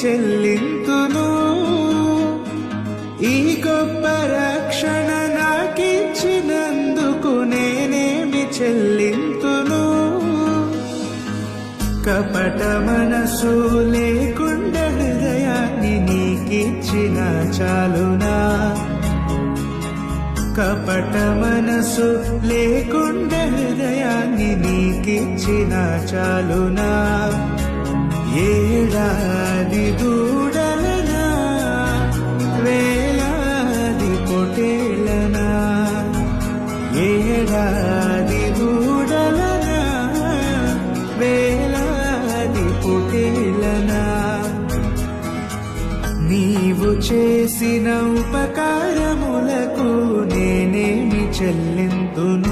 చెల్లింతును. ఈ గొప్ప రక్షణ నాకిచ్చినందుకు నేనేమి చెల్లింతును. కపట మనసు లేకుండా హృదయాన్ని నీకిచ్చిన చాలునా. కపట మనసు లేకుండా హృదయాన్ని నీకిచ్చిన చాలునా. ఏడాది దూడలనా వేలాది పొటేలనా. ఏడాది దూడలనా వేలాది పొటేలనా. నీవు చేసిన ఉపకారములకు నేనేమి చెల్లింతును.